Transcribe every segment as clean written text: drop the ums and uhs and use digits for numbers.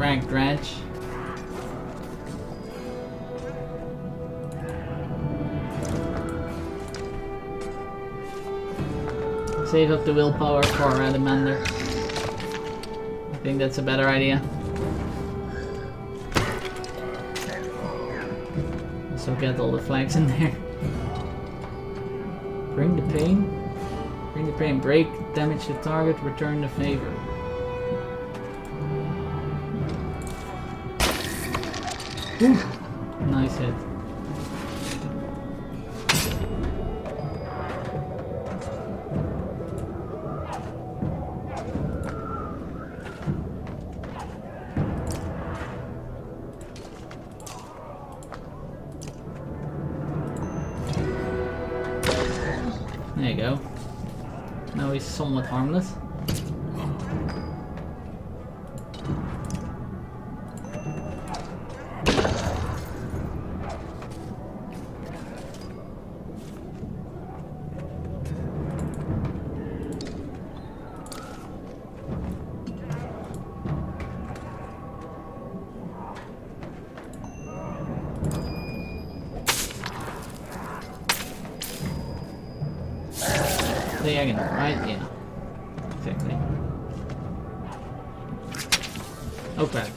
cracked dredge. Save up the willpower for the Mender. I think that's a better idea. Also get all the flags in there. Bring the pain. Bring the pain. Break, damage the target, return the favor. Ooh, nice hit. There you go. Now he's somewhat harmless. Diagonal, right? Yeah. Exactly. Oh crap.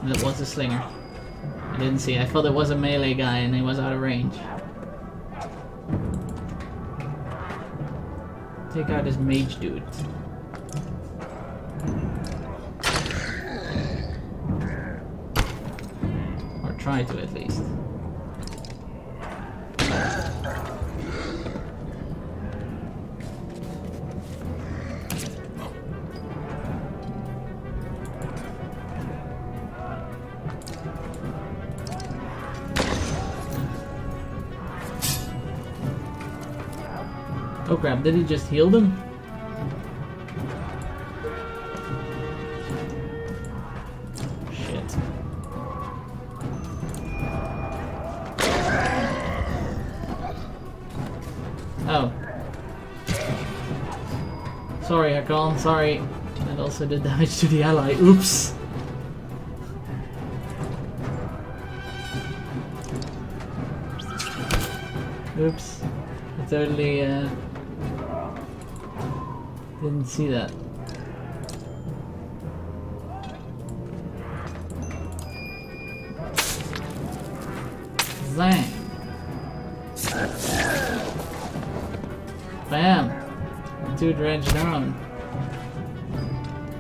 That was a slinger. I didn't see. I thought it was a melee guy and he was out of range. Take out this mage dude. Or try to at least. Oh crap, did he just heal them? Shit. Oh. Sorry, Hakon, sorry. That also did damage to the ally. Oops. Oops. I totally, didn't see that. Zang. Bam. 2 dredge down.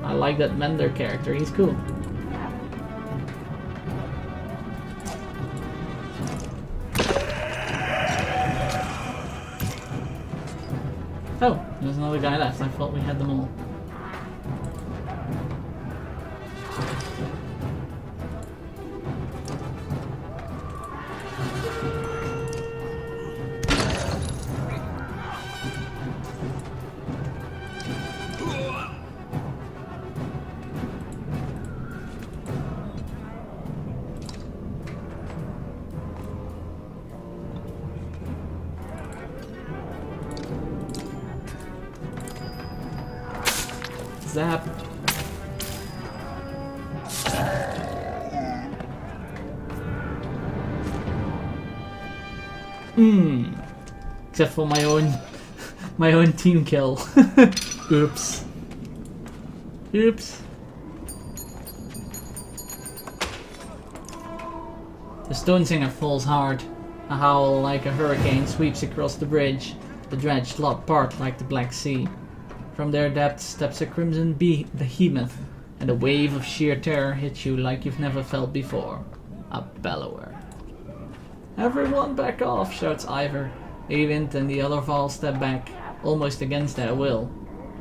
I like that Mender character, he's cool. Oh, there's another guy left. I thought we had them all. Zap. Except for my own team kill. Oops. Oops. The stone singer falls hard. A howl like a hurricane sweeps across the bridge. The dredge part like the Black Sea. From their depths steps a crimson behemoth, and a wave of sheer terror hits you like you've never felt before. A bellower. Everyone back off, shouts Ivor. Eyvind and the other Val step back, almost against their will.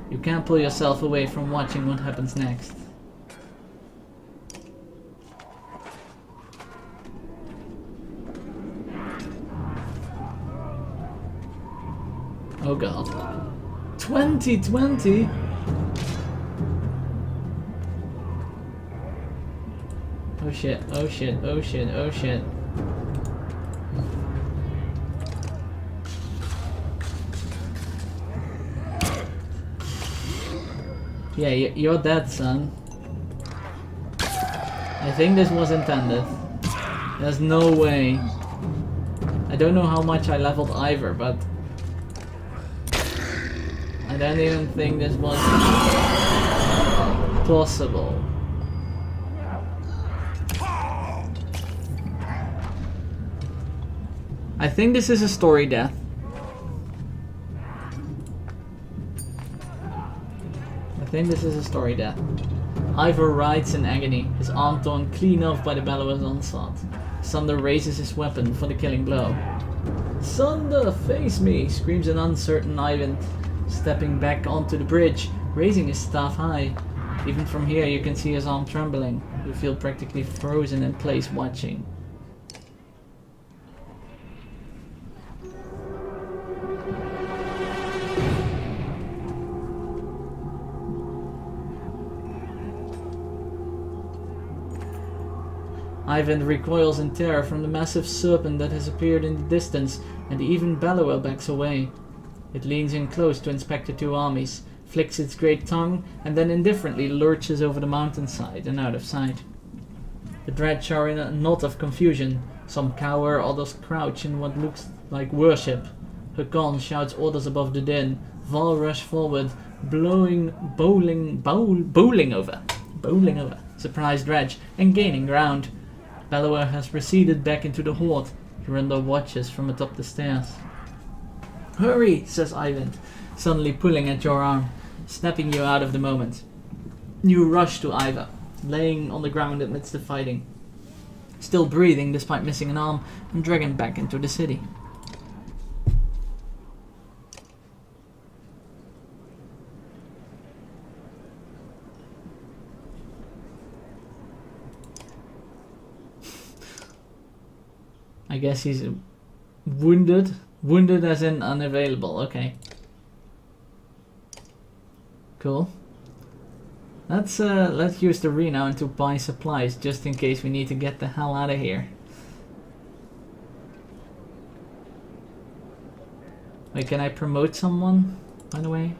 You can't pull yourself away from watching what happens next. Oh god. 2020? Oh shit, oh shit, oh shit, oh shit. Yeah, you're dead, son. I think this was intended. There's no way. I don't know how much I leveled either, but I don't even think this was possible. I think this is a story death. Ivor writhes in agony, his arm torn clean off by the bellows onslaught. Sunder raises his weapon for the killing blow. "Sunder, face me!" screams an uncertain Ivan, stepping back onto the bridge, raising his staff high. Even from here you can see his arm trembling. You feel practically frozen in place watching. Ivan recoils in terror from the massive serpent that has appeared in the distance, and even Bellower backs away. It leans in close to inspect the two armies, flicks its great tongue, and then indifferently lurches over the mountainside and out of sight. The Dredge are in a knot of confusion. Some cower, others crouch in what looks like worship. Hakan shouts orders above the din. Val rush forward, bowling over surprised Dredge and gaining ground. Bellower has receded back into the horde. Durandal watches from atop the stairs. "Hurry," says Ivan, suddenly pulling at your arm, snapping you out of the moment. You rush to Iva, laying on the ground amidst the fighting, still breathing despite missing an arm, and drag him back into the city. I guess he's wounded. Wounded as in unavailable, okay. Cool. Let's use the renown to buy supplies just in case we need to get the hell out of here. Wait, can I promote someone, by the way?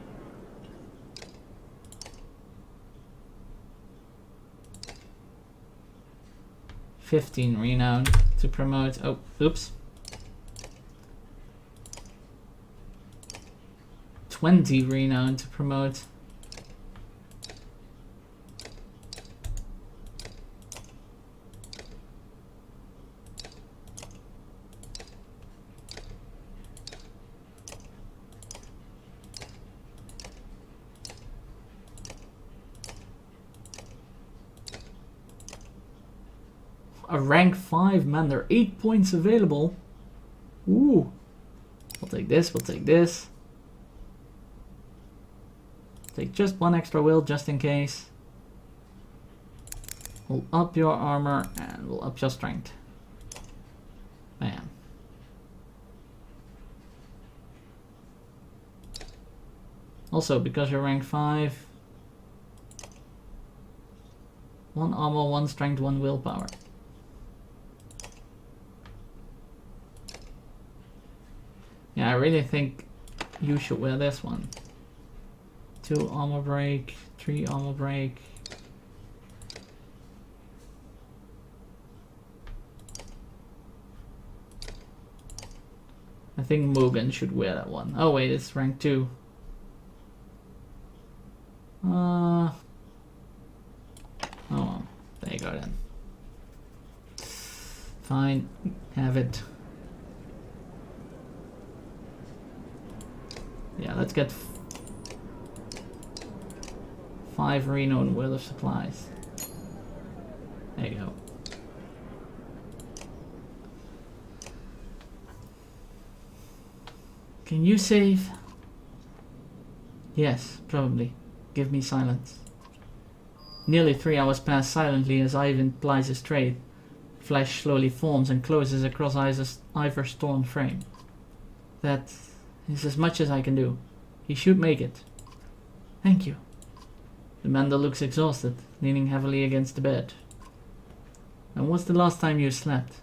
$15 renown to promote. Oh, oops. 20 renown to promote. A rank 5 man, there are 8 points available. Ooh. We'll take this, we'll take this. Take just one extra will just in case. We'll up your armor and we'll up your strength. Bam. Also, because you're rank 5, 1 armor, 1 strength, 1 willpower. Yeah, I really think you should wear this one. 2 armor break, 3 armor break. I think Mugen should wear that one. Oh wait, it's rank 2. Oh well, there you go then. Fine, have it. Yeah, let's get 5 renown worth of supplies. There you go. Can you save? Yes, probably. Give me silence. Nearly 3 hours pass silently as Ivan plies his trade. Flesh slowly forms and closes across Ivor's torn frame. That is as much as I can do. He should make it. Thank you. The Mender looks exhausted, leaning heavily against the bed. And what's the last time you slept?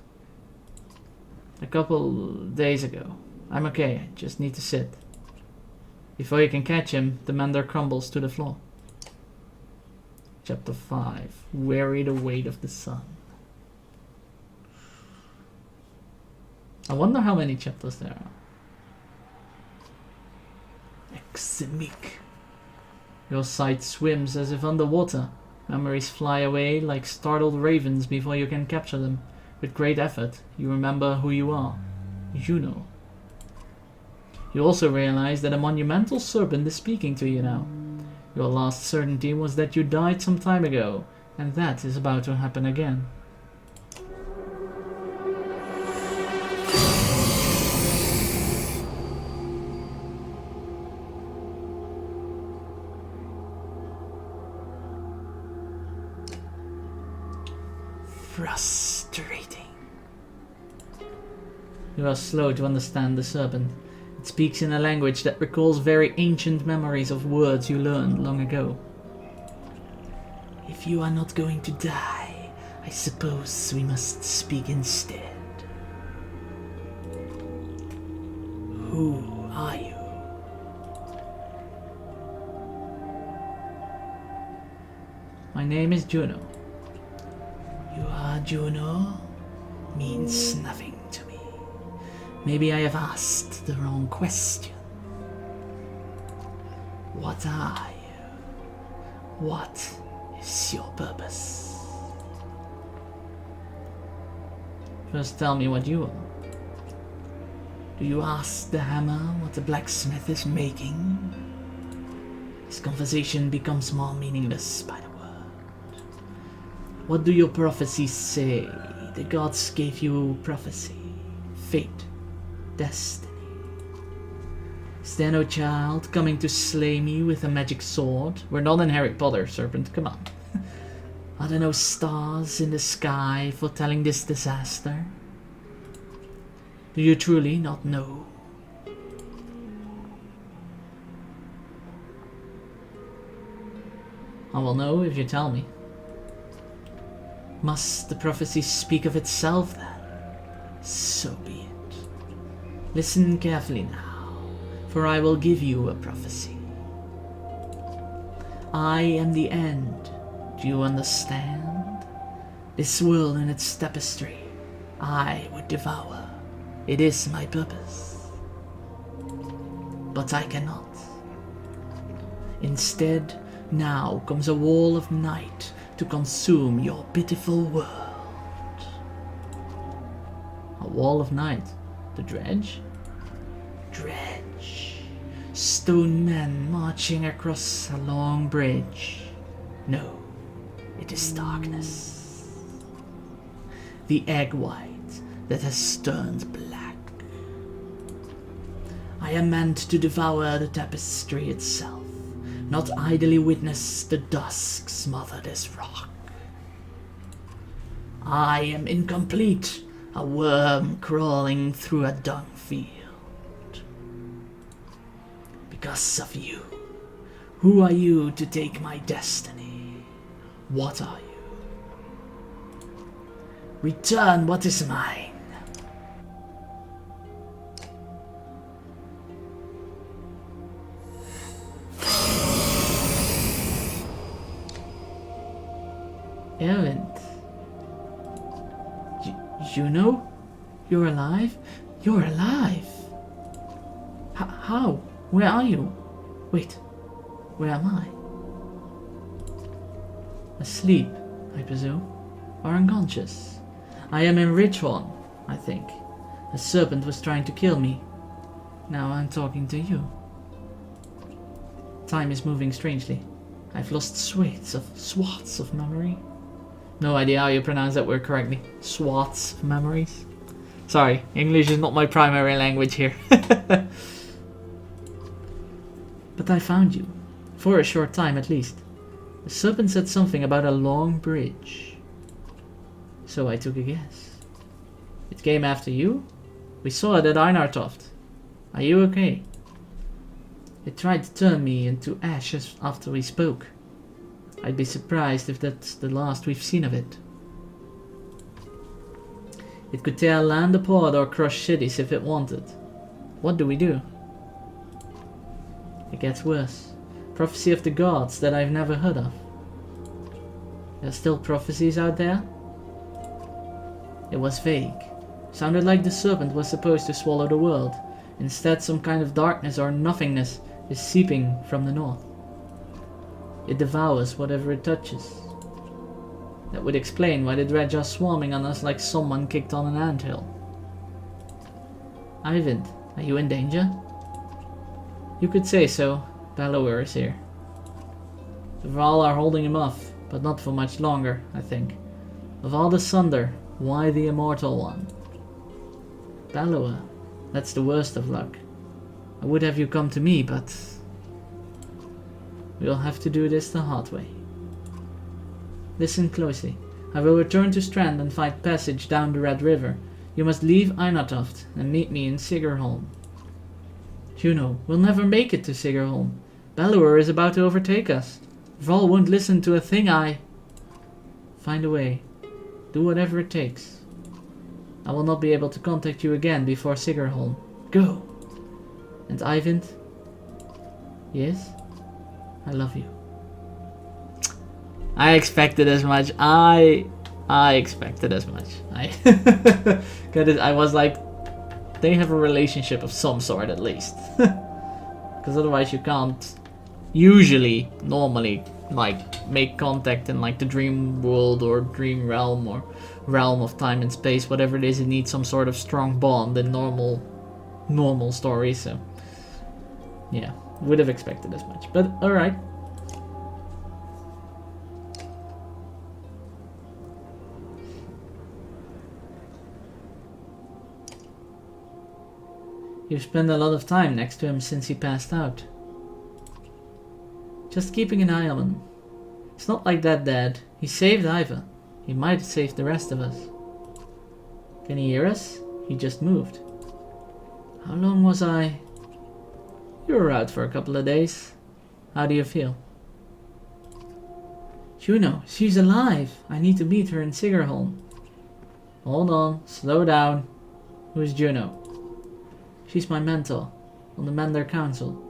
A couple days ago. I'm okay, I just need to sit. Before you can catch him, the Mender crumbles to the floor. Chapter 5. Weary the weight of the sun. I wonder how many chapters there are. Eximic. Your sight swims as if underwater. Memories fly away like startled ravens before you can capture them. With great effort, you remember who you are. Juno. You also realize that a monumental serpent is speaking to you now. Your last certainty was that you died some time ago, and that is about to happen again. Frustrating. You are slow to understand the serpent. It speaks in a language that recalls very ancient memories of words you learned long ago. If you are not going to die, I suppose we must speak instead. Who are you? My name is Juno. You are Juno? Means nothing to me. Maybe I have asked the wrong question. What are you? What is your purpose? First tell me what you are. Do you ask the hammer what the blacksmith is making? This conversation becomes more meaningless by the word. What do your prophecies say? The gods gave you prophecy, fate, destiny. Is there no child coming to slay me with a magic sword? We're not in Harry Potter, serpent, come on. Are there no stars in the sky foretelling this disaster? Do you truly not know? I will know if you tell me. Must the prophecy speak of itself then? So be it. Listen carefully now, for I will give you a prophecy. I am the end. Do you understand? This world and its tapestry, I would devour. It is my purpose. But I cannot. Instead, now comes a wall of night to consume your pitiful world. A wall of night? The dredge? Dredge. Stone men marching across a long bridge. No, it is darkness. The egg white that has turned black. I am meant to devour the tapestry itself, not idly witness the dusk smother this rock. I am incomplete, a worm crawling through a dung field. Because of you. Who are you to take my destiny? What are you? Return what is mine. Erwind. Juno? You're alive? You're alive? How? Where are you? Wait, where am I? Asleep, I presume? Or unconscious? I am in Richhorn, I think. A serpent was trying to kill me. Now I'm talking to you. Time is moving strangely. I've lost swaths of memory. No idea how you pronounce that word correctly. Swaths of memories. Sorry, English is not my primary language here. But I found you. For a short time at least. The serpent said something about a long bridge. So I took a guess. It came after you? We saw it at Einartoft. Are you okay? It tried to turn me into ashes after we spoke. I'd be surprised if that's the last we've seen of it. It could tear land apart or crush cities if it wanted. What do we do? It gets worse. Prophecy of the gods that I've never heard of. There are still prophecies out there? It was vague. Sounded like the serpent was supposed to swallow the world. Instead, some kind of darkness or nothingness is seeping from the north. It devours whatever it touches. That would explain why the dredge are swarming on us like someone kicked on an anthill. Ivan, are you in danger? You could say so. Bellower is here. The Vral are holding him off, but not for much longer, I think. Of all the Sunder, why the immortal one? Bellower, that's the worst of luck. I would have you come to me, but we'll have to do this the hard way. Listen closely. I will return to Strand and find passage down the Red River. You must leave Einartoft and meet me in Sigerholm. Juno, we'll never make it to Sigerholm. Bellower is about to overtake us. Vral won't listen to a thing I... Find a way. Do whatever it takes. I will not be able to contact you again before Sigerholm. Go! And Ivan? Yes? I love you. I expected as much. I expected as much. I was like, they have a relationship of some sort at least. Because otherwise you can't usually, normally, like, make contact in like the dream world or dream realm or realm of time and space, whatever it is. It needs some sort of strong bond in normal stories. So yeah, would have expected as much, but alright. You've spent a lot of time next to him since he passed out. Just keeping an eye on him. It's not like that, Dad. He saved Iva. He might have saved the rest of us. Can he hear us? He just moved. How long was I? You were out for a couple of days. How do you feel? Juno, she's alive. I need to meet her in Sigerholm. Hold on, slow down. Who's Juno? She's my mentor on the Mender Council.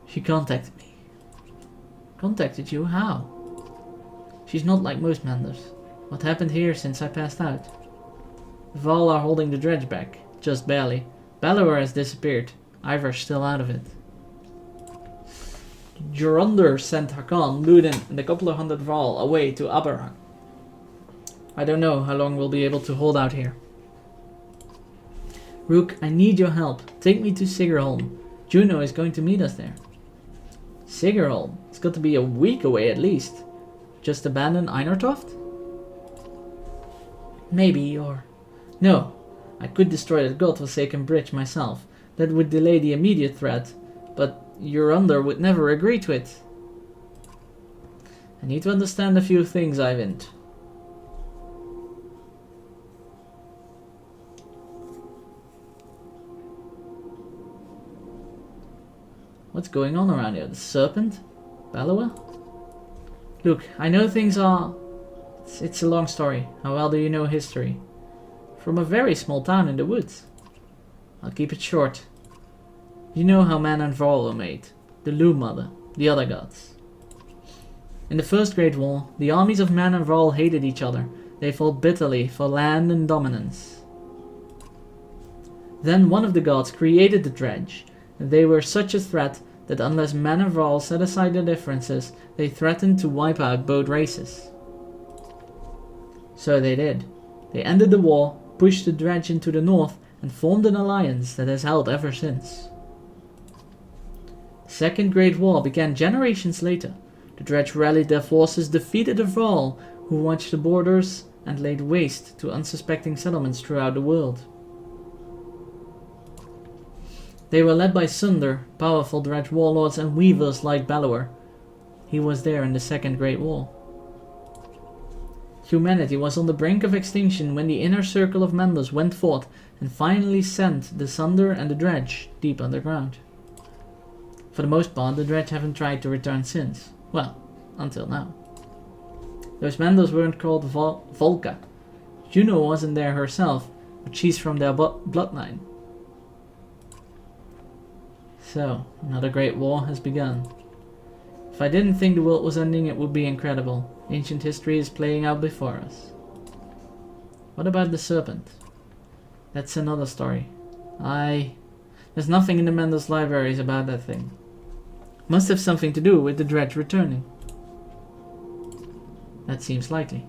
She contacted me. Contacted you? How? She's not like most Menders. What happened here since I passed out? The Vral are holding the dredge back, just barely. Bellower has disappeared. Ivar's still out of it. Jorundir sent Hakan, Ludin, and a couple of hundred Vral away to Aberrang. I don't know how long we'll be able to hold out here. Rook, I need your help. Take me to Sigerholm. Juno is going to meet us there. Sigerholm? It's got to be a week away at least. Just abandon Einartoft? Maybe, or... No. I could destroy that godforsaken bridge myself. That would delay the immediate threat. But Jorundir would never agree to it. I need to understand a few things, Ivan. What's going on around here? The serpent? Bellower? Look, I know things are... It's a long story. How well do you know history? From a very small town in the woods. I'll keep it short. You know how man and Vral were made. The Loom Mother, the other gods. In the First Great War, the armies of man and Vral hated each other. They fought bitterly for land and dominance. Then one of the gods created the dredge. They were such a threat that unless man and Vral set aside their differences, they threatened to wipe out both races. So they did. They ended the war, pushed the dredge into the north, and formed an alliance that has held ever since. The Second Great War began generations later. The dredge rallied their forces, defeated the Vral, who watched the borders and laid waste to unsuspecting settlements throughout the world. They were led by Sunder, powerful dredge warlords and weavers like Bellower. He was there in the Second Great War. Humanity was on the brink of extinction when the inner circle of Menders went forth and finally sent the Sunder and the dredge deep underground. For the most part, the dredge haven't tried to return since. Well, until now. Those Menders weren't called Volca. Juno wasn't there herself, but she's from their bloodline. So, another great war has begun. If I didn't think the world was ending, it would be incredible. Ancient history is playing out before us. What about the serpent? That's another story. There's nothing in the Mendel's libraries about that thing. Must have something to do with the dredge returning. That seems likely.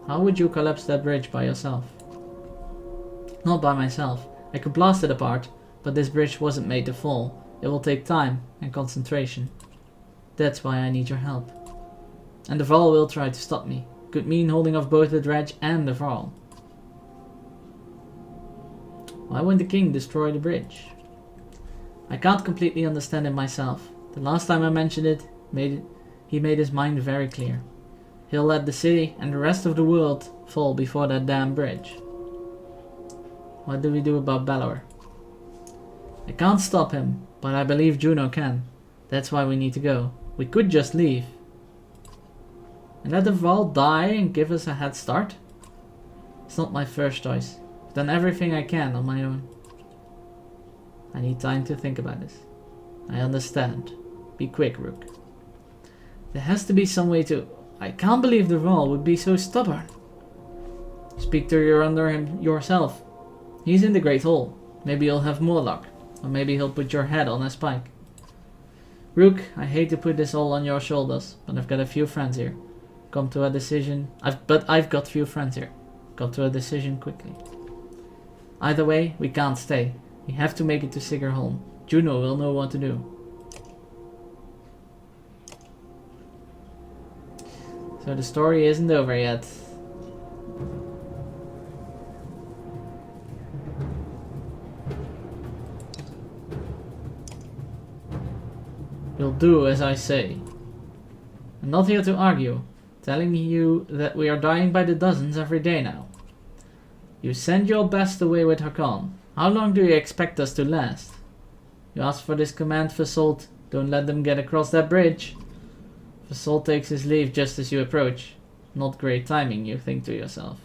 How would you collapse that bridge by yourself? Not by myself. I could blast it apart, but this bridge wasn't made to fall. It will take time and concentration. That's why I need your help. And the Varl will try to stop me. Could mean holding off both the dredge and the Varl. Why won't the king destroy the bridge? I can't completely understand it myself. The last time I mentioned it, he made his mind very clear. He'll let the city and the rest of the world fall before that damn bridge. What do we do about Balor? I can't stop him, but I believe Juno can. That's why we need to go. We could just leave. And let the Varl die and give us a head start? It's not my first choice. I've done everything I can on my own. I need time to think about this. I understand. Be quick, Rook. There has to be some way to... I can't believe the Varl would be so stubborn. Speak to your under him yourself. He's in the Great Hall. Maybe you'll have more luck. Or maybe he'll put your head on a spike. Rook, I hate to put this all on your shoulders, but I've got a few friends here. Come to a decision. I've got few friends here. Come to a decision quickly. Either way, we can't stay. We have to make it to Sigerholm. Juno will know what to do. So the story isn't over yet. You'll do as I say. I'm not here to argue, telling you that we are dying by the dozens every day now. You send your best away with Hakan. How long do you expect us to last? You ask for this command for Salt. Don't let them get across that bridge. Salt takes his leave just as you approach. Not great timing, you think to yourself.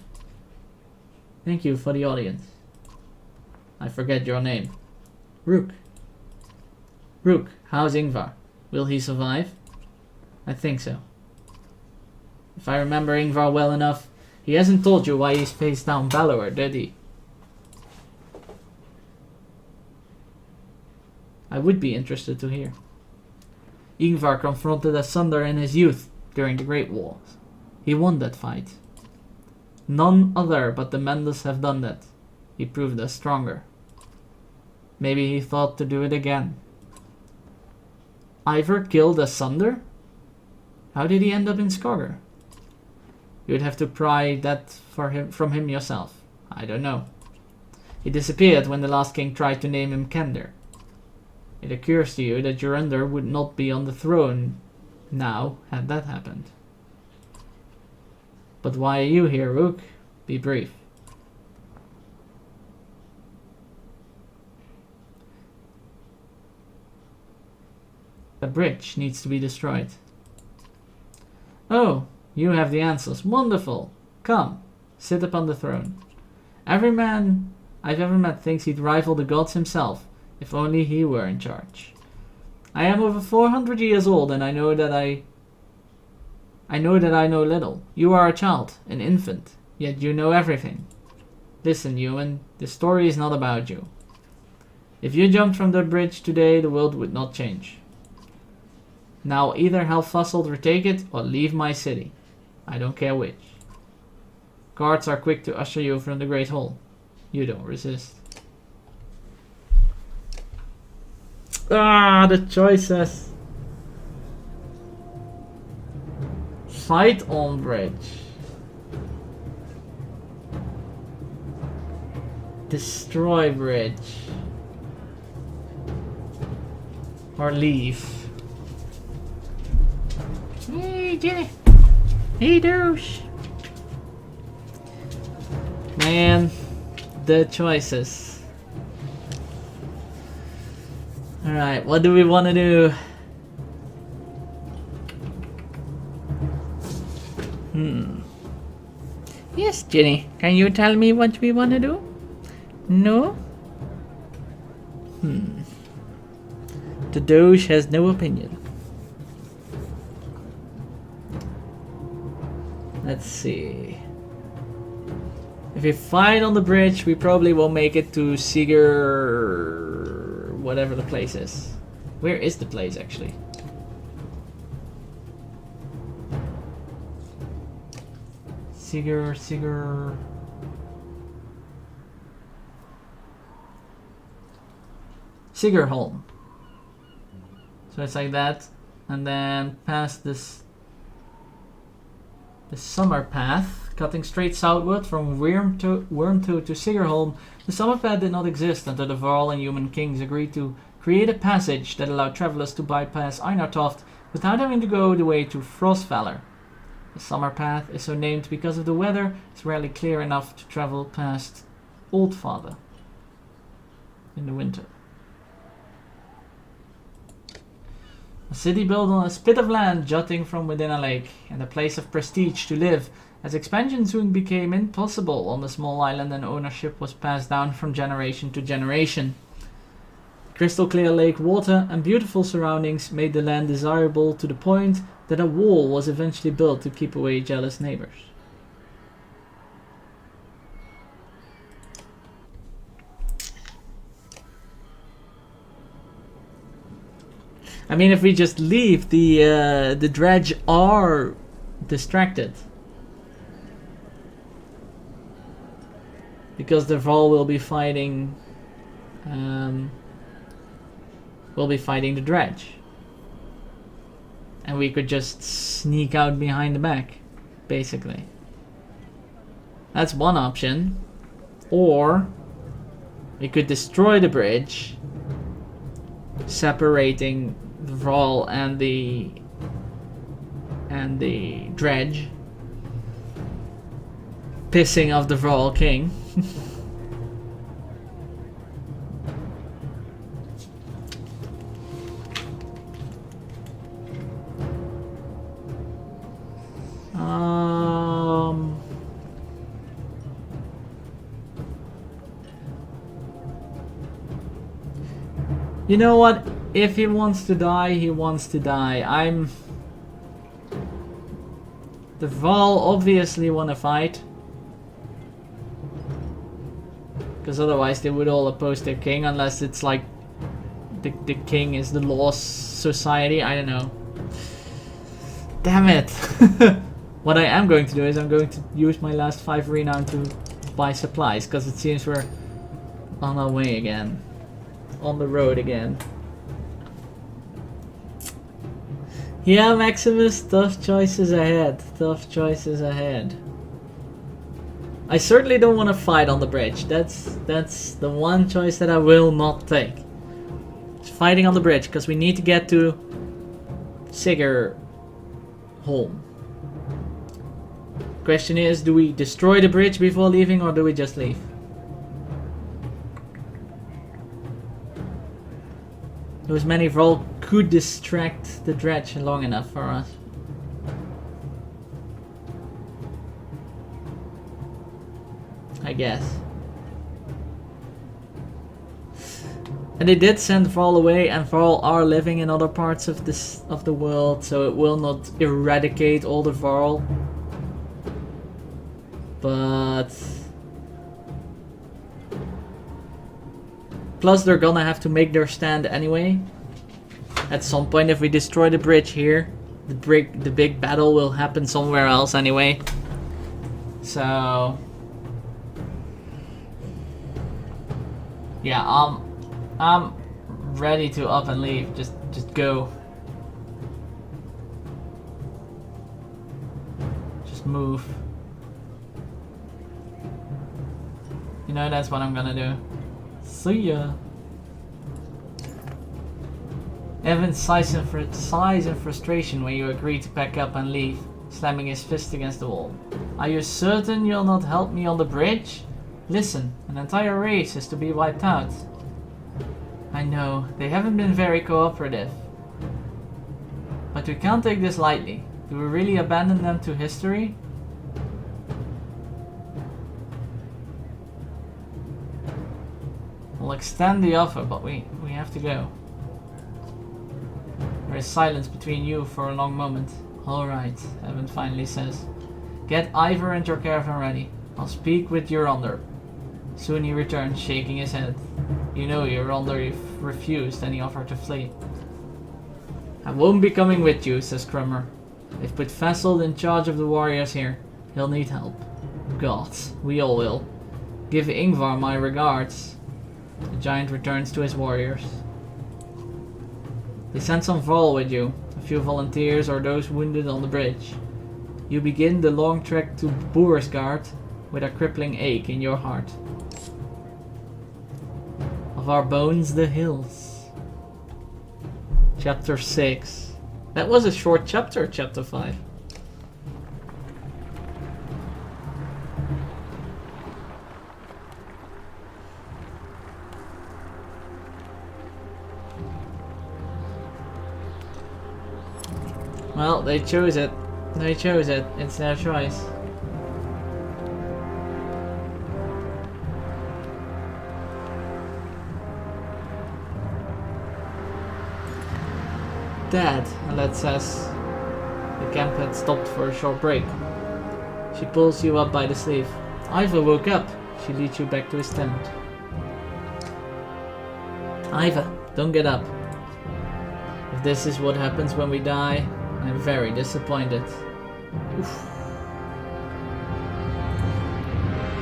Thank you for the audience. I forget your name. Rook. Rook, how's Ingvar? Will he survive? I think so. If I remember Ingvar well enough, he hasn't told you why he's faced down Balor, did he? I would be interested to hear. Ingvar confronted Asunder in his youth during the Great Wars. He won that fight. None other but the Mendes have done that. He proved us stronger. Maybe he thought to do it again. Ivar killed Asunder? How did he end up in Skogr? You'd have to pry that from him yourself. I don't know. He disappeared when the last king tried to name him Kender. It occurs to you that Jorundr would not be on the throne now had that happened. But why are you here, Rook? Be brief. The bridge needs to be destroyed. Oh, you have the answers. Wonderful. Come, sit upon the throne. Every man I've ever met thinks he'd rival the gods himself, if only he were in charge. I am over 400 years old, and I know that I know little. You are a child, an infant, yet you know everything. Listen, human, the story is not about you. If you jumped from the bridge today, the world would not change. Now either help Fusselt retake it or leave my city. I don't care which. Guards are quick to usher you from the Great Hall. You don't resist. Ah, the choices. Fight on bridge. Destroy bridge. Or leave. Hey, Jenny. Hey, douche. Man, the choices. Alright, what do we want to do? Yes, Jenny. Can you tell me what we want to do? No? The Doge has no opinion. Let's see. If we fight on the bridge, we probably won't make it to Siger... whatever the place is. Where is the place, actually? Siger... Sigerholm. So it's like that. And then past this... the summer path, cutting straight southward from Wormtoad to Sigerholm. The summer path did not exist until the Varl and human kings agreed to create a passage that allowed travelers to bypass Einartoft without having to go the way to Frostvalor. The summer path is so named because of the weather. It's rarely clear enough to travel past Oldfather in the winter. A city built on a spit of land jutting from within a lake, and a place of prestige to live, as expansion soon became impossible on the small island and ownership was passed down from generation to generation. Crystal clear lake water and beautiful surroundings made the land desirable to the point that a wall was eventually built to keep away jealous neighbors. I mean, if we just leave, the dredge are distracted. Because the Varl will be fighting... the dredge. And we could just sneak out behind the back, basically. That's one option. Or we could destroy the bridge, separating the Varl and the dredge, pissing off the Varl king. You know what? If he wants to die, he wants to die. The Varl obviously want to fight. Because otherwise they would all oppose their king, unless it's like the king is the lost society. I don't know. Damn it. What I am going to do is I'm going to use my last 5 renown to buy supplies, because it seems we're on our way again. On the road again. Yeah, Maximus, tough choices ahead. Tough choices ahead. I certainly don't want to fight on the bridge. That's the one choice that I will not take. It's fighting on the bridge, because we need to get to Sigerholm. Question is, do we destroy the bridge before leaving, or do we just leave? Those many Varl could distract the dredge long enough for us. I guess. And they did send Varl away, and Varl are living in other parts of the world, so it will not eradicate all the Varl. But plus they're gonna have to make their stand anyway. At some point, if we destroy the bridge here, the big battle will happen somewhere else anyway. So yeah, I'm ready to up and leave. Just go. Just move. You know, that's what I'm gonna do. See ya. Evan sighs in frustration when you agree to pack up and leave, slamming his fist against the wall. Are you certain you'll not help me on the bridge? Listen, an entire race is to be wiped out. I know, they haven't been very cooperative. But we can't take this lightly. Do we really abandon them to history? extend the offer, but we have to go. There is silence between you for a long moment. Alright, Evan finally says. Get Ivor and your caravan ready. I'll speak with your under. Soon he returns, shaking his head. You know your under refused any offer to flee. I won't be coming with you, says Crummer. They've put Fasold in charge of the warriors here. He'll need help. God, we all will. Give Ingvar my regards. The giant returns to his warriors. They sent some Val with you, a few volunteers or those wounded on the bridge. You begin the long trek to Boersgaard with a crippling ache in your heart. Of our bones the hills. Chapter 6. That was a short chapter, chapter 5. Well, they chose it. They chose it. It's their choice. Dad, Alette says. The camp had stopped for a short break. She pulls you up by the sleeve. Iva woke up. She leads you back to his tent. Iva, don't get up. If this is what happens when we die, I'm very disappointed. Oof.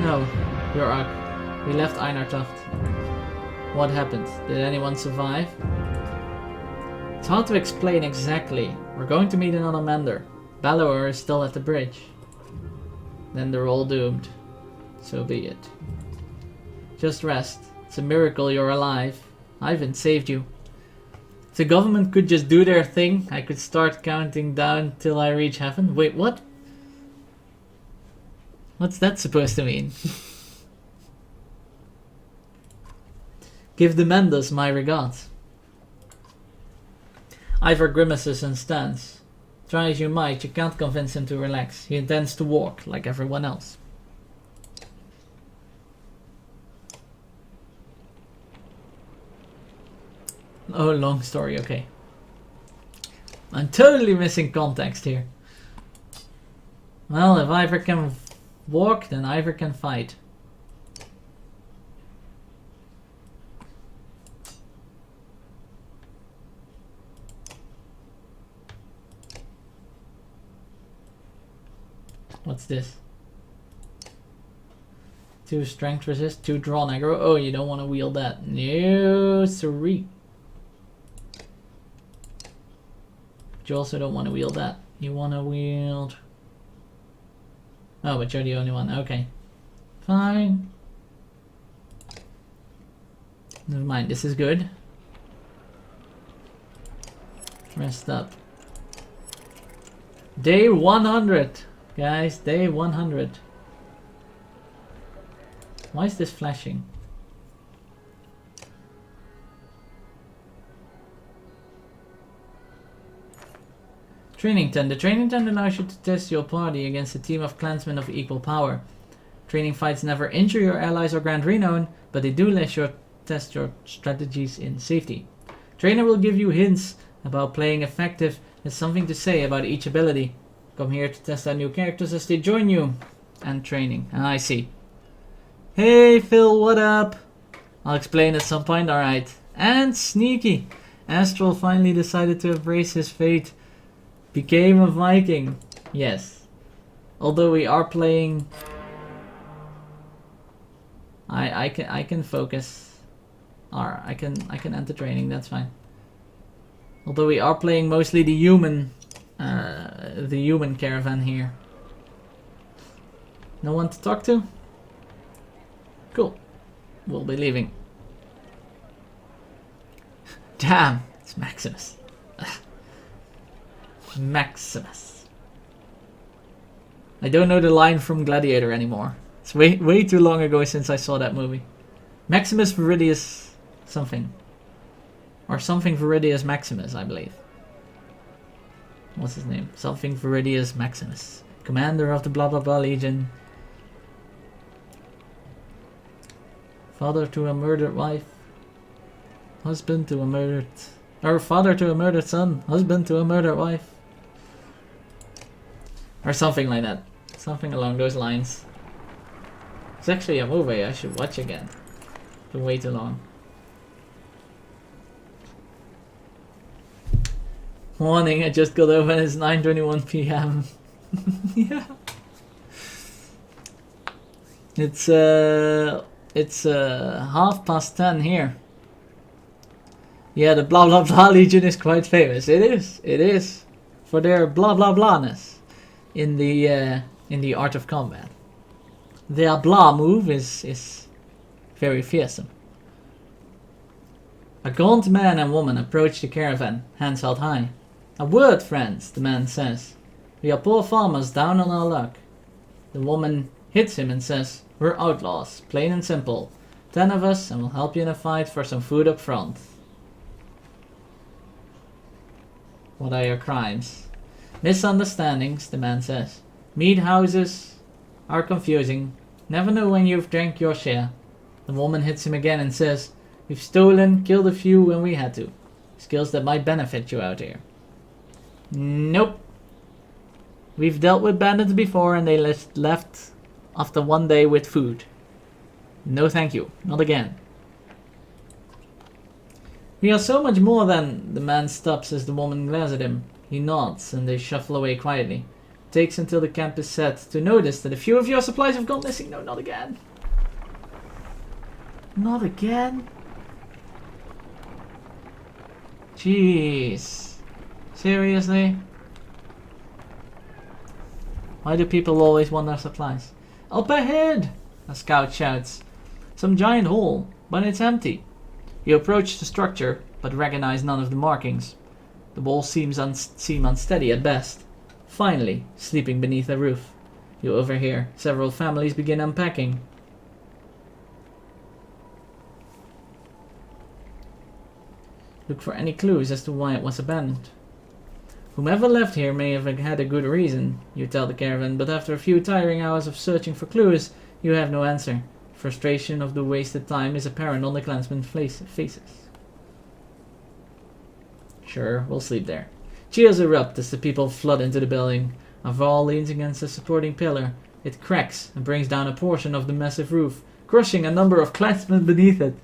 No, you're Ugg. We left Einartoft. What happened? Did anyone survive? It's hard to explain exactly. We're going to meet another Mender. Balor is still at the bridge. Then they're all doomed. So be it. Just rest. It's a miracle you're alive. Ivan saved you. If the government could just do their thing, I could start counting down till I reach heaven. Wait, what? What's that supposed to mean? Give the Menders my regards. Ivor grimaces and stands. Try as you might, you can't convince him to relax. He intends to walk, like everyone else. Oh, long story, okay. I'm totally missing context here. Well, if Ivor can walk, then Ivor can fight. What's this? 2 strength resist, 2 draw aggro. Oh, you don't want to wield that. No, siree. But you also don't want to wield that. You want to wield... Oh, but you're the only one. Okay. Fine. Never mind, this is good. Rest up. Day 100. Guys, day 100. Why is this flashing? Training tent. The training tent allows you to test your party against a team of clansmen of equal power. Training fights never injure your allies or grant renown, but they do let you test your strategies in safety. Trainer will give you hints about playing effective and something to say about each ability. Come here to test out new characters as they join you. And training. I see. Hey Phil, what up? I'll explain at some point, alright. And sneaky. Astral finally decided to embrace his fate. Became a Viking. Yes. Although we are playing... I can focus. Or I can enter training, that's fine. Although we are playing mostly the human caravan here. No one to talk to? Cool. We'll be leaving. Damn, it's Maximus. Maximus. I don't know the line from Gladiator anymore. It's way too long ago since I saw that movie. Maximus Viridius something. Or something Viridius Maximus, I believe. What's his name? Something Viridius Maximus. Commander of the blah blah blah legion. Father to a murdered wife. Husband to a murdered... Or father to a murdered son. Husband to a murdered wife. Or something like that. Something along those lines. It's actually a movie I should watch again. It's been way too long. Morning, I just got over. It's 9:21 p.m. Yeah. It's 10:30 here. Yeah, the blah blah blah legion is quite famous. It is for their blah blah blahness in the art of combat. Their blah move is very fearsome. A gaunt man and woman approach the caravan, hands held high. A word, friends, the man says. We are poor farmers down on our luck. The woman hits him and says, we're outlaws, plain and simple. 10 of us and we'll help you in a fight for some food up front. What are your crimes? Misunderstandings, the man says. Meat houses are confusing. Never know when you've drank your share. The woman hits him again and says, we've stolen, killed a few when we had to. Skills that might benefit you out here. Nope. We've dealt with bandits before and they left after one day with food. No thank you. Not again. We are so much more than... The man stops as the woman glares at him. He nods and they shuffle away quietly. It takes until the camp is set to notice that a few of your supplies have gone missing. No, not again. Not again? Jeez. Seriously? Why do people always want their supplies? Up ahead! A scout shouts. Some giant hole, but it's empty. You approach the structure, but recognize none of the markings. The walls seem unsteady at best. Finally, sleeping beneath a roof. You overhear several families begin unpacking. Look for any clues as to why it was abandoned. Whomever left here may have had a good reason, you tell the caravan, but after a few tiring hours of searching for clues, you have no answer. Frustration of the wasted time is apparent on the clansmen's faces. Sure, we'll sleep there. Cheers erupt as the people flood into the building. A wall leans against a supporting pillar. It cracks and brings down a portion of the massive roof, crushing a number of clansmen beneath it.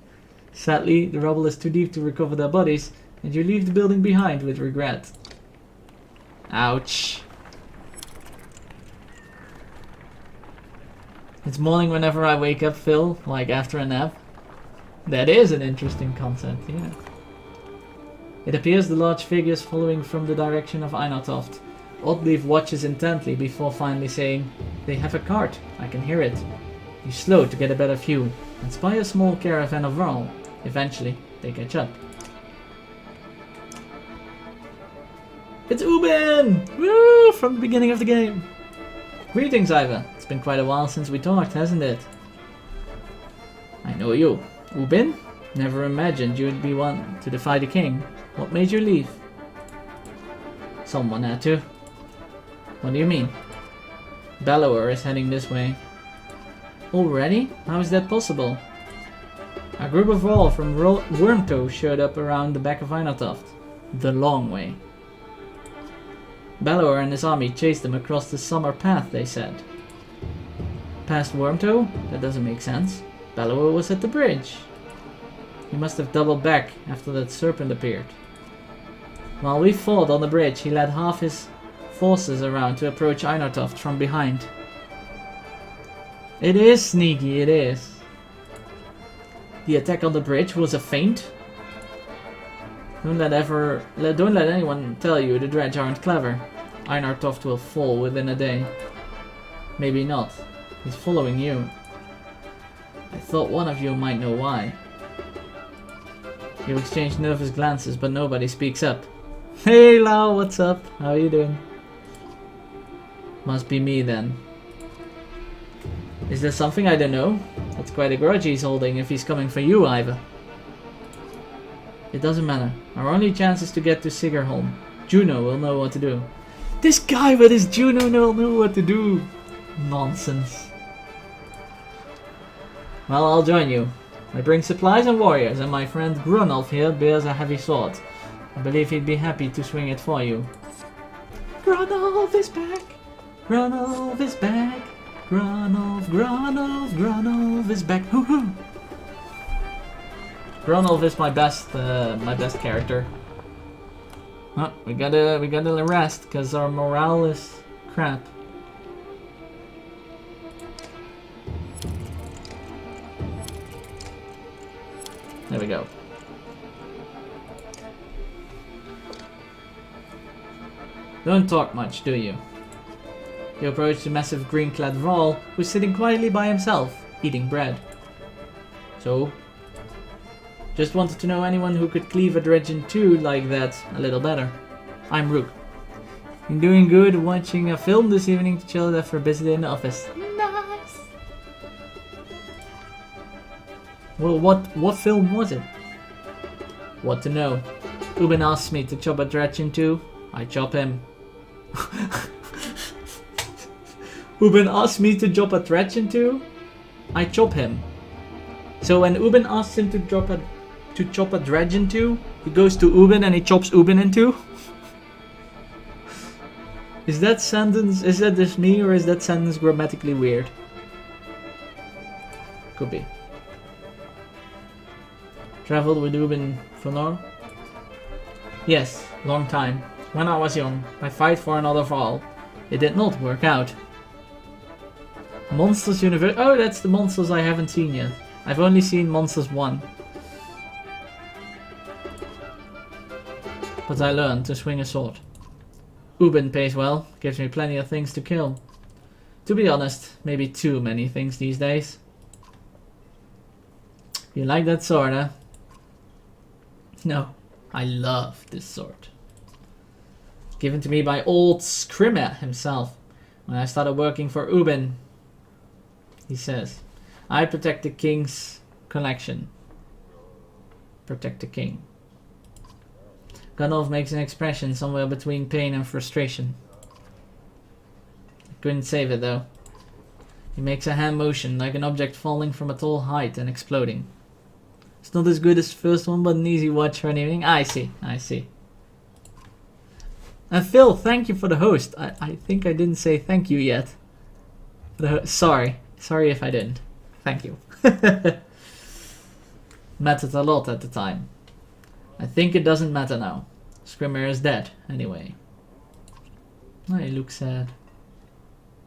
Sadly, the rubble is too deep to recover their bodies, and you leave the building behind with regret. Ouch. It's morning whenever I wake up, Phil, like after a nap. That is an interesting concept, yeah. It appears the large figure is following from the direction of Einartoft. Oddleaf watches intently before finally saying, they have a cart, I can hear it. You slow to get a better view, and spy a small caravan of Varl. Eventually, they catch up. It's Ubin! Woo! From the beginning of the game. Greetings, Iva. It's been quite a while since we talked, hasn't it? I know you. Ubin? Never imagined you'd be one to defy the king. What made you leave? Someone had to. What do you mean? Bellower is heading this way. Already? How is that possible? A group of all from Wormtoe showed up around the back of Einartoft. The long way. Bellower and his army chased them across the summer path, they said. Past Wormtoe? That doesn't make sense. Bellower was at the bridge. He must have doubled back after that serpent appeared. While we fought on the bridge, he led half his forces around to approach Einartoft from behind. It is sneaky, it is. The attack on the bridge was a feint? Don't let anyone tell you the Dredge aren't clever. Einartoft will fall within a day. Maybe not. He's following you. I thought one of you might know why. You exchange nervous glances, but nobody speaks up. Hey Lau, what's up? How are you doing? Must be me then. Is there something I don't know? That's quite a grudge he's holding if he's coming for you, Iva. It doesn't matter. Our only chance is to get to Sigerholm. Juno will know what to do. This guy with his Juno will know what to do. Nonsense. Well, I'll join you. I bring supplies and warriors, and my friend Grunolf here bears a heavy sword. I believe he'd be happy to swing it for you. Grunolf is back! Grunolf is back! Grunolf is back! Hoo-hoo! Grunolf is my best character. Oh, we gotta rest because our morale is crap. There we go. Don't talk much, do you? You approach the massive green-clad Vrall, who's sitting quietly by himself, eating bread. So? Just wanted to know anyone who could cleave a dredge in two like that a little better. I'm Rook. Been doing good watching a film this evening to chill after a busy day in the office. Nice! Well, what film was it? What to know? Ubin asks me to chop a dredge in two. I chop him. Ubin asks me to chop a dredge in two. I chop him. So when Ubin asks him to chop a dredge in two, he goes to Ubin and he chops Ubin in two? Is that just me, or is that sentence grammatically weird? Could be. Traveled with Ubin Fonor? Yes, long time. When I was young, I fight for another Vrall. It did not work out. Monsters Universe. Oh, that's the Monsters I haven't seen yet. I've only seen Monsters 1. But I learned to swing a sword. Ubin pays well, gives me plenty of things to kill. To be honest, maybe too many things these days. You like that sword, huh? No, I love this sword. Given to me by old Scrimmer himself when I started working for Ubin. He says, I protect the king's collection. Protect the king. Gandalf makes an expression somewhere between pain and frustration. I couldn't save it though. He makes a hand motion like an object falling from a tall height and exploding. It's not as good as the first one, but an easy watch for an evening. I see. And Phil, thank you for the host. I think I didn't say thank you yet. Sorry if I didn't. Thank you. Mattered a lot at the time. I think it doesn't matter now. Scrimmer is dead, anyway. Oh, he looks sad.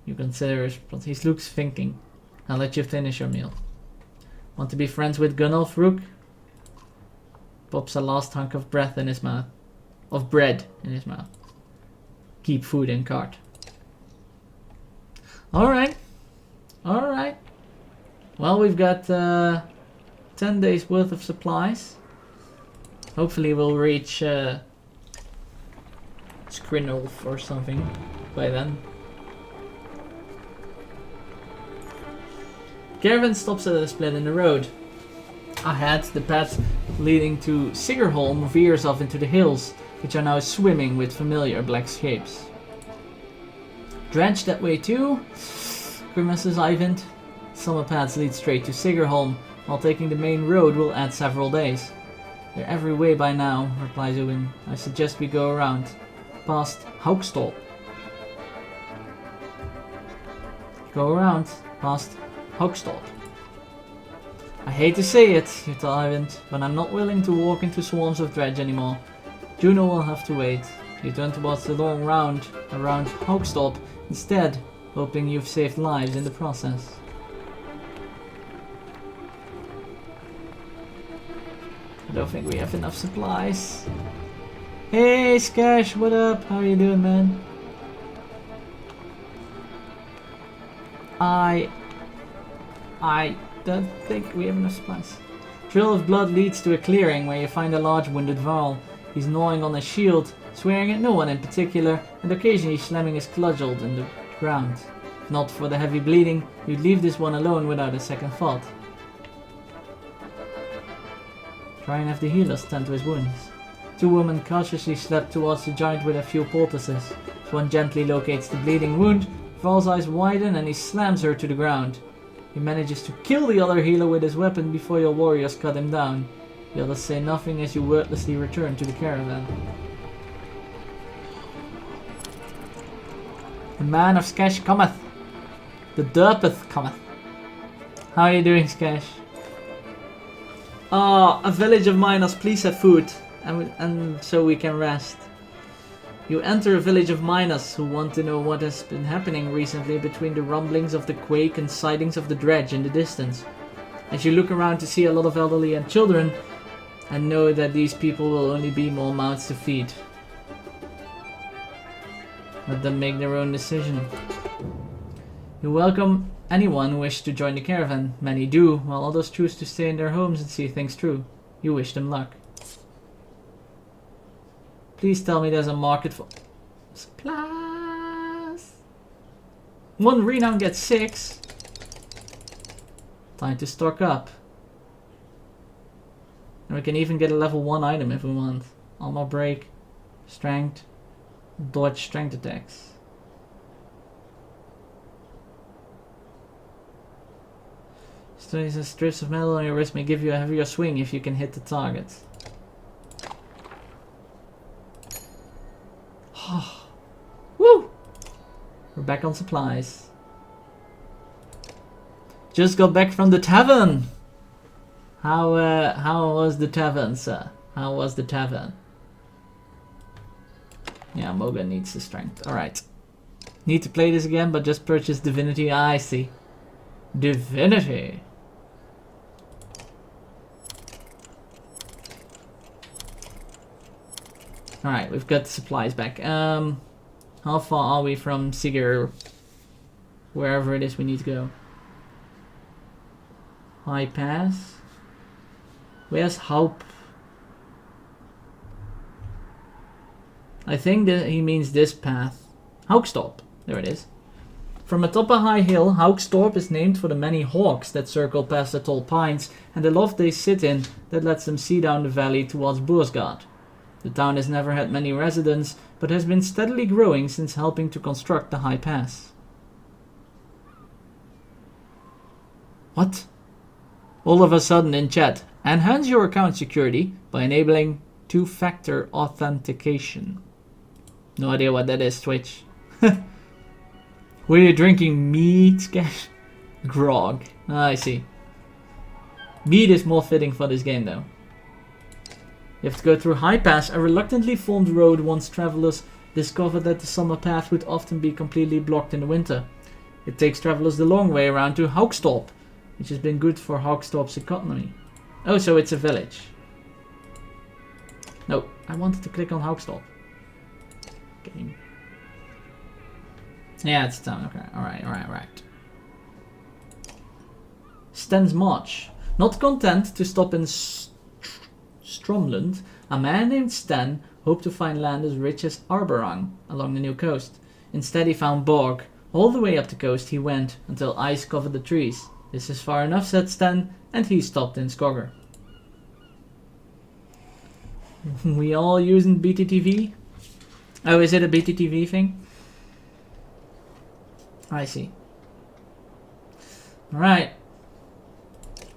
You consider his plot. He looks thinking. I'll let you finish your meal. Want to be friends with Gunnulf, Rook? Pops a last hunk of breath in his mouth. Of bread in his mouth. Keep food in cart. Alright. Well, we've got 10 days worth of supplies. Hopefully we'll reach Skrinolf or something by then. Caravan stops at a split in the road. Ahead, the path leading to Sigerholm veers off into the hills, which are now swimming with familiar black shapes. Dredge that way too? Grimaces Ivan. Summer paths lead straight to Sigerholm, while taking the main road will add several days. They're every way by now, replies Owen. I suggest we go around, past Haugstall. Go around, past Haugstall. I hate to say it, you tell Ivan, but I'm not willing to walk into swarms of dredge anymore. Juno will have to wait. You turn towards the long round around Haugstall instead, hoping you've saved lives in the process. I don't think we have enough supplies. Hey Skash, what up? How you doing, man? I don't think we have enough supplies. Trail of blood leads to a clearing where you find a large wounded Vrall. He's gnawing on a shield, swearing at no one in particular, and occasionally slamming his cudgel in the ground. If not for the heavy bleeding, you'd leave this one alone without a second thought. Try and have the healers tend to his wounds. Two women cautiously step towards the giant with a few poultices. As one gently locates the bleeding wound, Vrall's eyes widen and he slams her to the ground. He manages to kill the other healer with his weapon before your warriors cut him down. The others say nothing as you wordlessly return to the caravan. The man of Skesh cometh. The Derpeth cometh. How are you doing, Skesh? Ah, a village of miners, please have food. And so we can rest. You enter a village of miners who want to know what has been happening recently between the rumblings of the quake and sightings of the dredge in the distance. As you look around to see a lot of elderly and children, and know that these people will only be more mouths to feed. Let them make their own decision. You welcome anyone who wishes to join the caravan. Many do, while others choose to stay in their homes and see things through. You wish them luck. Please tell me there's a market for supplies. 1 renown gets 6. Time to stock up. And we can even get a level 1 item if we want. Armor break, strength, dodge strength attacks. Studies and strips of metal on your wrist may give you a heavier swing if you can hit the target. Woo! We're back on supplies. Just got back from the tavern. How was the tavern, sir? How was the tavern? Yeah, Moga needs the strength. Alright. Need to play this again, but just purchase Divinity. I see. Divinity. Alright, we've got the supplies back. How far are we from Sigurd? Wherever it is we need to go. High pass. Where's Haup? I think that he means this path. Haukstorp. There it is. From atop a high hill, Haukstorp is named for the many hawks that circle past the tall pines and the loft they sit in that lets them see down the valley towards Boersgard. The town has never had many residents, but has been steadily growing since helping to construct the high pass. What? All of a sudden in chat, enhance your account security by enabling 2-factor authentication. No idea what that is, Twitch. Were you drinking meat? Grog. I see. Meat is more fitting for this game though. You have to go through High Pass, a reluctantly formed road once travelers discovered that the summer path would often be completely blocked in the winter. It takes travelers the long way around to Haukstorp, which has been good for Haukstorp's economy. Oh, so it's a village. No, I wanted to click on Haukstorp. Game. Yeah, it's a town. Okay, alright. Sten's March. Not content to stop in Stromlund, a man named Sten hoped to find land as rich as Arborang along the new coast. Instead he found bog. All the way up the coast he went until ice covered the trees. This is far enough, said Sten, and he stopped in Skogger. We all using BTTV? Oh, is it a BTTV thing? I see. Alright.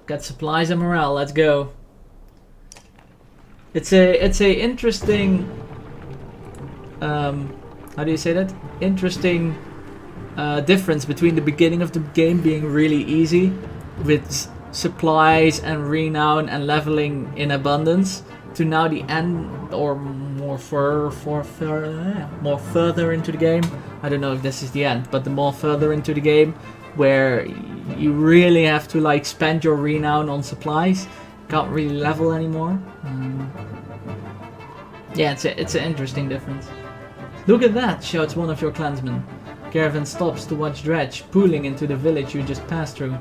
Got supplies and morale, let's go. It's a interesting how do you say that? Interesting difference between the beginning of the game being really easy with supplies and renown and leveling in abundance to now the end or more further into the game. I don't know if this is the end, but the more further into the game where you really have to like spend your renown on supplies. Can't really level anymore. Yeah, it's an interesting difference. Look at that, shouts one of your clansmen. Caravan stops to watch dredge pooling into the village you just passed through.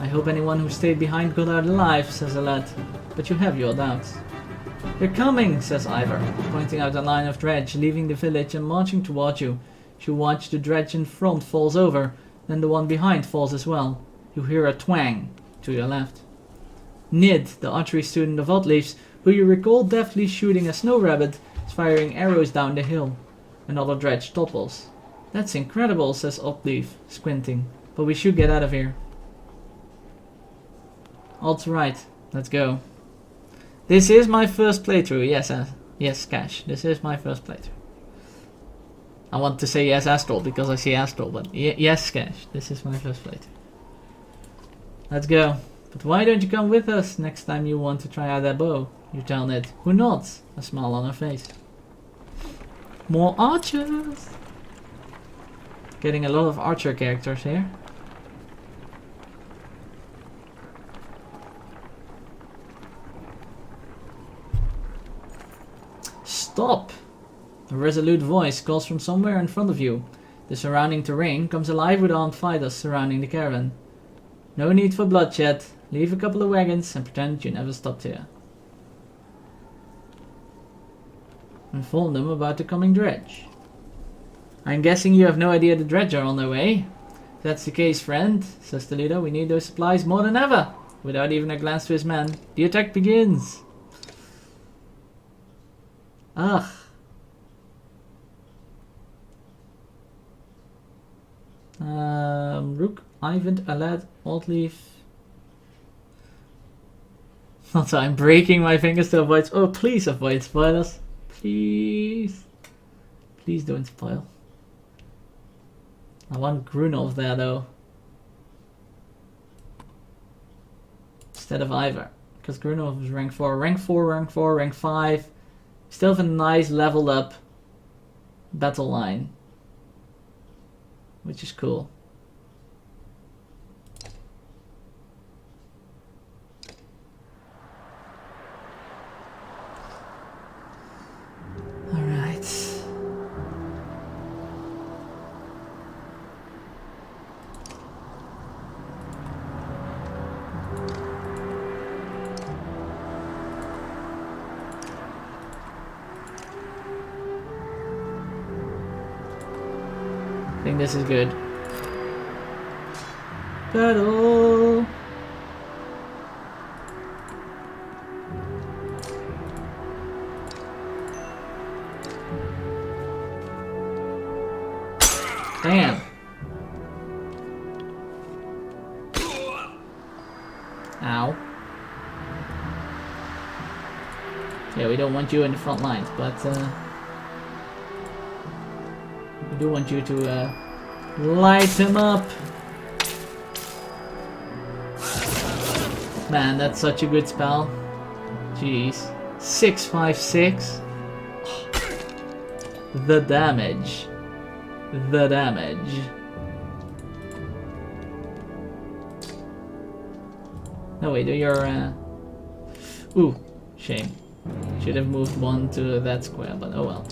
I hope anyone who stayed behind got out alive, says a lad. But you have your doubts. They're coming, says Ivor, pointing out a line of dredge leaving the village and marching towards you. You watch the dredge in front falls over, then the one behind falls as well. You hear a twang to your left. Nid, the archery student of Oddleaf's, who you recall deftly shooting a snow rabbit, is firing arrows down the hill. Another dredge topples. That's incredible, says Oddleaf, squinting, but we should get out of here. Alt right. Let's go. This is my first playthrough. Yes, yes, Cash. This is my first playthrough. I want to say yes, Astral, because I see Astral, but yes, Cash. This is my first playthrough. Let's go. But why don't you come with us next time you want to try out that bow? You tell it. Who not? A smile on her face. More archers! Getting a lot of archer characters here. Stop! A resolute voice calls from somewhere in front of you. The surrounding terrain comes alive with armed fighters surrounding the caravan. No need for bloodshed. Leave a couple of wagons and pretend you never stopped here. Inform them about the coming dredge. I'm guessing you have no idea the dredge are on their way. If that's the case, friend, says the leader, we need those supplies more than ever. Without even a glance to his men, the attack begins. Ugh. Rook, Ivan, Alad, Oldleaf. Also, I'm breaking my fingers to avoid. Oh, please avoid spoilers. Please. Please don't spoil. I want Grunolf there though. Instead of Ivor. Because Grunolf is rank 4. Rank 4, rank 4, rank 5. Still have a nice leveled up battle line. Which is cool. I think this is good. Battle! Damn! Ow. Yeah, we don't want you in the front lines, but we do want you to light him up. Man, that's such a good spell. Jeez. 656. The damage. The damage. No, wait, you're ooh, shame. Should have moved one to that square, but oh well.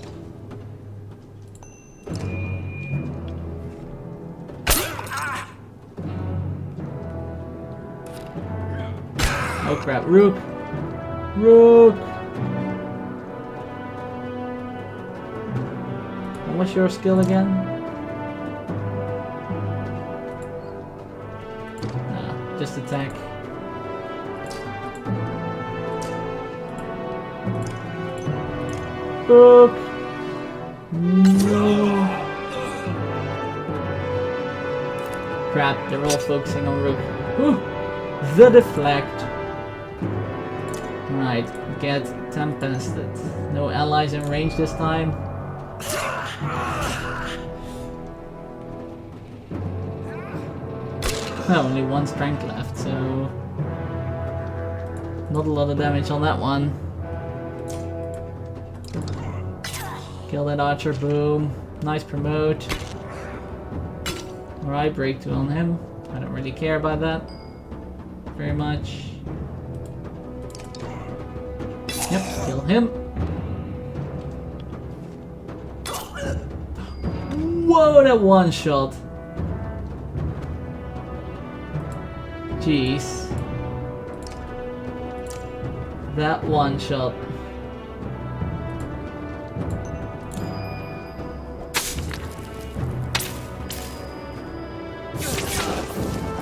Oh crap, Rook! Rook! And what's your skill again? No, just attack. Rook! No! Crap, they're all focusing on Rook. Whew. The deflect. Right, get tempested. No allies in range this time. Only one strength left, so not a lot of damage on that one. Kill that archer, boom. Nice promote. Alright, breakthrough on him. I don't really care about that very much. Yep, kill him. Whoa, that one shot. Jeez. That one shot.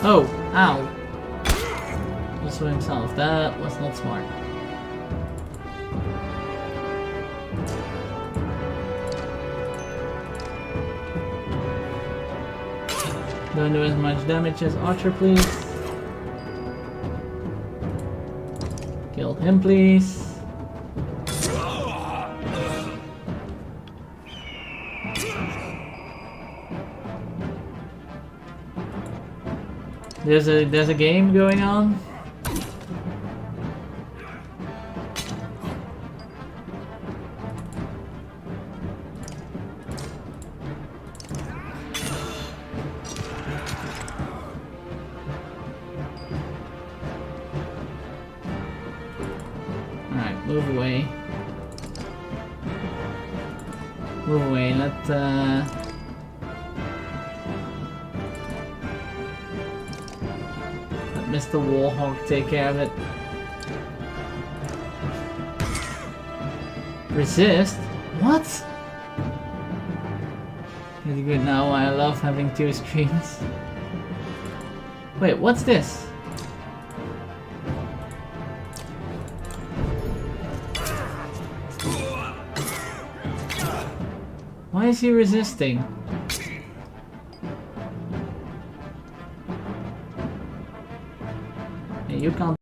Oh, ow. Also himself. That was not smart. Don't do as much damage as Archer, please. him, please. There's a game going on. Alright, move away. Move away, let Mr. Warhawk take care of it. Resist? What? Pretty good now, I love having two screens. Wait, what's this? Why is he resisting? Hey, you can't